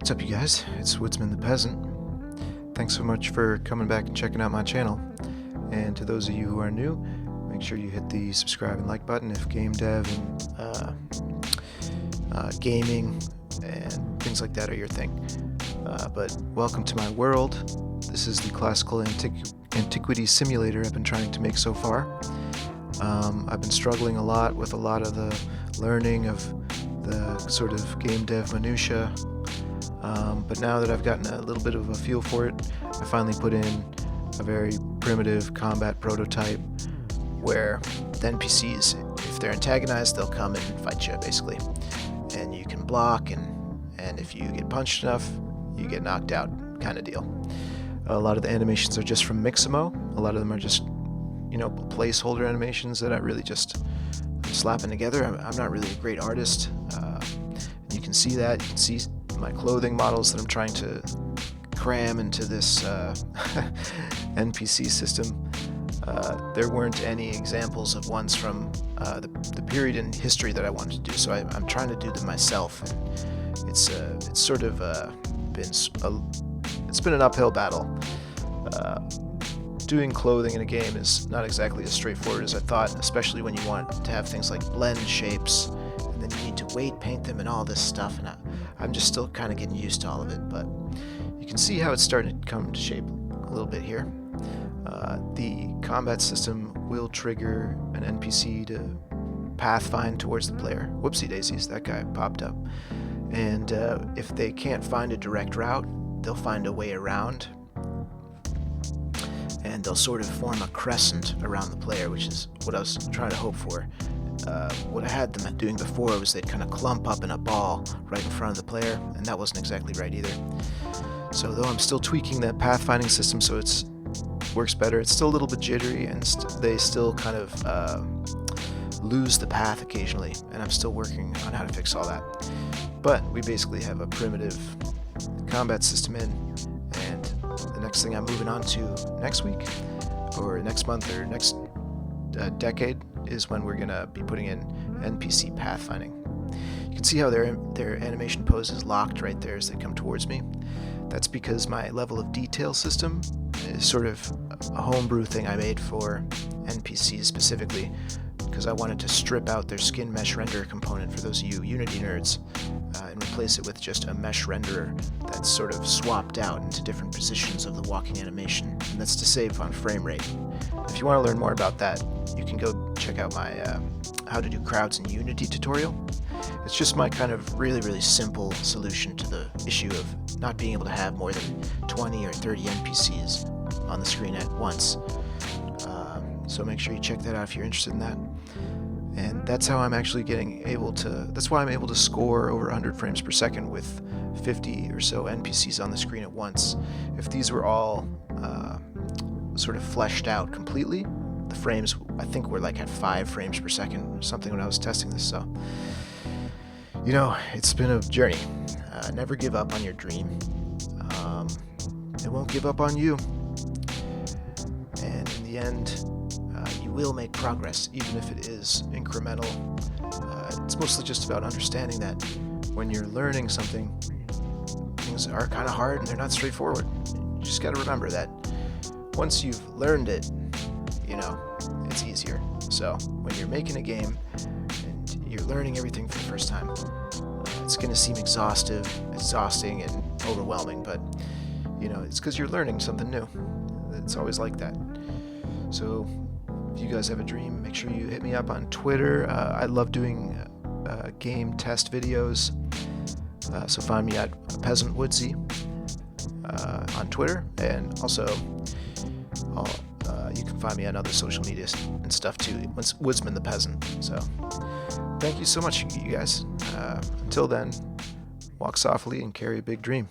What's up, you guys? It's Woodsman the Peasant. Thanks so much for coming back and checking out my channel. And to those of you who are new, make sure you hit the subscribe and like button if game dev and gaming and things like that are your thing. But welcome to my world. This is the classical antiquity simulator I've been trying to make so far. I've been struggling a lot with a lot of the learning of the sort of game dev minutiae. But now that I've gotten a little bit of a feel for it, I finally put in a very primitive combat prototype where the NPCs, if they're antagonized, they'll come and fight you, basically. And you can block, and if you get punched enough, you get knocked out, kind of deal. A lot of the animations are just from Mixamo. A lot of them are just, placeholder animations that I really just slapping together. I'm not really a great artist. You can see that. You can see my clothing models that I'm trying to cram into this NPC system. There weren't any examples of ones from the period in history that I wanted to do, so I'm trying to do them myself. And it's sort of been an uphill battle. Doing clothing in a game is not exactly as straightforward as I thought, especially when you want to have things like blend shapes, and then you need to weight paint them and all this stuff, and I'm just still kind of getting used to all of it, but you can see how it's starting to come to shape a little bit here. The combat system will trigger an NPC to pathfind towards the player. Whoopsie daisies, that guy popped up. And if they can't find a direct route, they'll find a way around, and they'll sort of form a crescent around the player, which is what I was trying to hope for. What I had them doing before was they'd kind of clump up in a ball right in front of the player, and that wasn't exactly right either. So though I'm still tweaking that pathfinding system so it works better, it's still a little bit jittery, and they still kind of lose the path occasionally, and I'm still working on how to fix all that. But we basically have a primitive combat system in, and the next thing I'm moving on to next week, or next month, or next decade, is when we're going to be putting in NPC pathfinding. You can see how their animation pose is locked right there as they come towards me. That's because my level of detail system is sort of a homebrew thing I made for NPCs specifically, because I wanted to strip out their skin mesh render component for those of you Unity nerds, and replace it with just a mesh renderer that's sort of swapped out into different positions of the walking animation, and that's to save on frame rate. If you want to learn more about that, you can go check out my how to do crowds in Unity tutorial. It's just my kind of really simple solution to the issue of not being able to have more than 20 or 30 NPCs on the screen at once. So make sure you check that out if you're interested in that. And that's how I'm actually that's why I'm able to score over 100 frames per second with 50 or so NPCs on the screen at once. If these were all sort of fleshed out completely, the frames I think were like at 5 frames per second or something when I was testing this. So, it's been a journey. Never give up on your dream. It won't give up on you. And in the end, you will make progress, even if it is incremental. It's mostly just about understanding that when you're learning something, things are kind of hard and they're not straightforward. You just got to remember that once you've learned it, it's easier. So when you're making a game and you're learning everything for the first time, it's going to seem exhausting and overwhelming, but it's because you're learning something new. It's always like that. So if you guys have a dream, make sure you hit me up on Twitter. I love doing game test videos, so find me at Peasant Woodsy on Twitter, and also you can find me on other social media and stuff too. It's Woodsman the Peasant. So thank you so much, you guys. Until then, walk softly and carry a big dream.